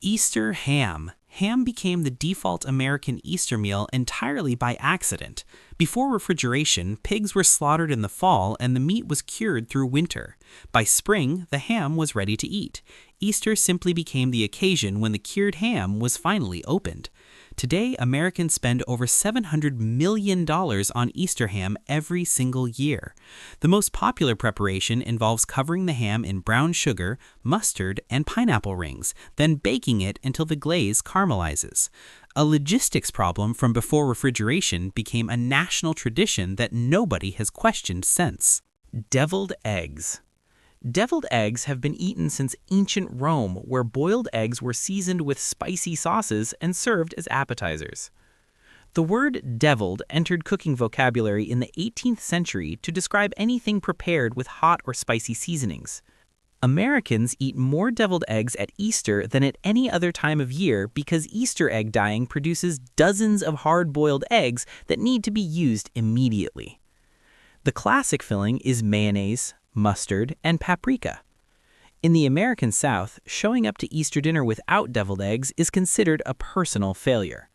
Easter ham. Ham became the default American Easter meal entirely by accident. Before refrigeration, pigs were slaughtered in the fall and the meat was cured through winter. By spring, the ham was ready to eat. Easter simply became the occasion when the cured ham was finally opened. Today, Americans spend over $700 million on Easter ham every single year. The most popular preparation involves covering the ham in brown sugar, mustard, and pineapple rings, then baking it until the glaze caramelizes. A logistics problem from before refrigeration became a national tradition that nobody has questioned since. Deviled eggs. Deviled eggs have been eaten since ancient Rome, where boiled eggs were seasoned with spicy sauces and served as appetizers. The word deviled entered cooking vocabulary in the 18th century to describe anything prepared with hot or spicy seasonings. Americans eat more deviled eggs at Easter than at any other time of year because Easter egg dyeing produces dozens of hard-boiled eggs that need to be used immediately. The classic filling is mayonnaise, mustard, and paprika. In the American South, showing up to Easter dinner without deviled eggs is considered a personal failure.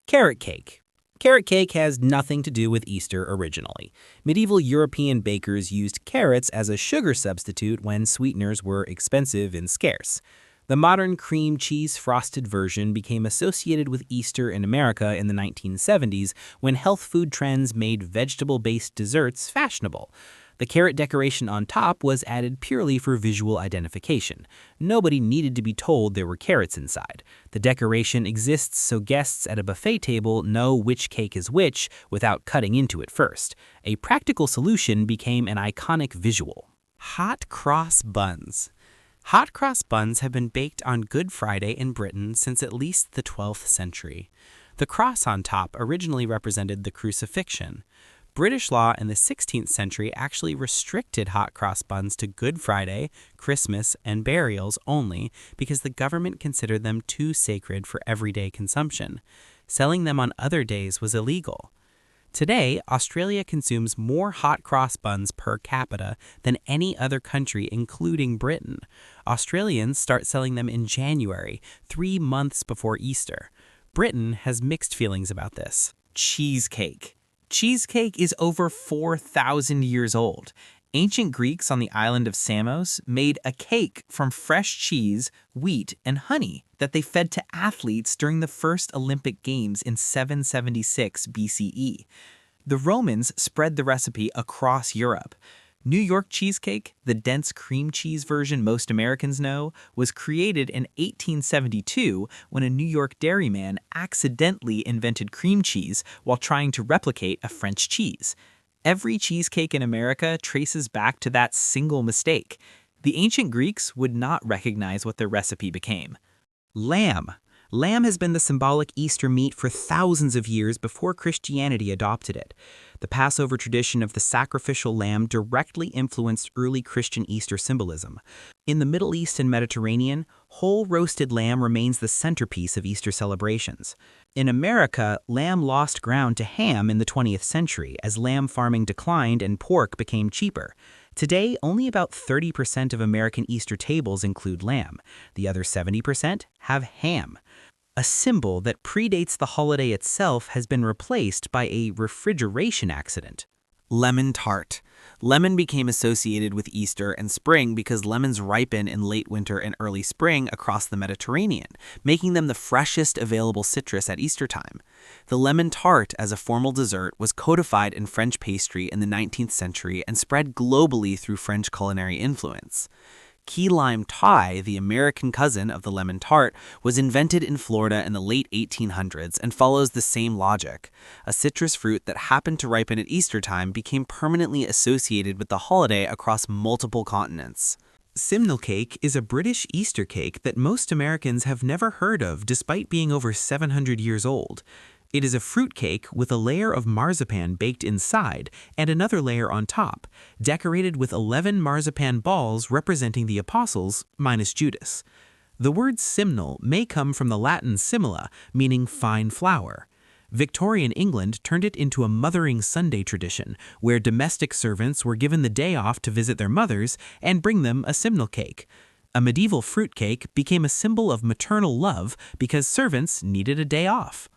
Carrot cake. Carrot cake has nothing to do with Easter originally. Medieval European bakers used carrots as a sugar substitute when sweeteners were expensive and scarce. The modern cream cheese frosted version became associated with Easter in America in the 1970s when health food trends made vegetable-based desserts fashionable. The carrot decoration on top was added purely for visual identification. Nobody needed to be told there were carrots inside. The decoration exists so guests at a buffet table know which cake is which without cutting into it first. A practical solution became an iconic visual. Hot Cross Buns. Hot cross buns have been baked on Good Friday in Britain since at least the 12th century. The cross on top originally represented the crucifixion. British law in the 16th century actually restricted hot cross buns to Good Friday, Christmas, and burials only because the government considered them too sacred for everyday consumption. Selling them on other days was illegal. Today, Australia consumes more hot cross buns per capita than any other country, including Britain. Australians start selling them in January, 3 months before Easter. Britain has mixed feelings about this. Cheesecake. Cheesecake is over 4,000 years old. Ancient Greeks on the island of Samos made a cake from fresh cheese, wheat, and honey that they fed to athletes during the first Olympic Games in 776 BCE. The Romans spread the recipe across Europe. New York cheesecake, the dense cream cheese version most Americans know, was created in 1872 when a New York dairyman accidentally invented cream cheese while trying to replicate a French cheese. Every cheesecake in America traces back to that single mistake. The ancient Greeks would not recognize what their recipe became. Lamb. Lamb has been the symbolic Easter meat for thousands of years before Christianity adopted it. The Passover tradition of the sacrificial lamb directly influenced early Christian Easter symbolism. In the Middle East and Mediterranean, whole roasted lamb remains the centerpiece of Easter celebrations. In America, lamb lost ground to ham in the 20th century as lamb farming declined and pork became cheaper. Today, only about 30% of American Easter tables include lamb. The other 70% have ham. A symbol that predates the holiday itself has been replaced by a refrigeration accident. Lemon tart. Lemon became associated with Easter and spring because lemons ripen in late winter and early spring across the Mediterranean, making them the freshest available citrus at Easter time. The lemon tart as a formal dessert was codified in French pastry in the 19th century and spread globally through French culinary influence. Key lime pie, the American cousin of the lemon tart, was invented in Florida in the late 1800s and follows the same logic. A citrus fruit that happened to ripen at Easter time became permanently associated with the holiday across multiple continents. Simnel Cake is a British Easter cake that most Americans have never heard of despite being over 700 years old. It is a fruit cake with a layer of marzipan baked inside and another layer on top, decorated with 11 marzipan balls representing the apostles, minus Judas. The word simnel may come from the Latin simila, meaning fine flour. Victorian England turned it into a Mothering Sunday tradition, where domestic servants were given the day off to visit their mothers and bring them a simnel cake. A medieval fruitcake became a symbol of maternal love because servants needed a day off.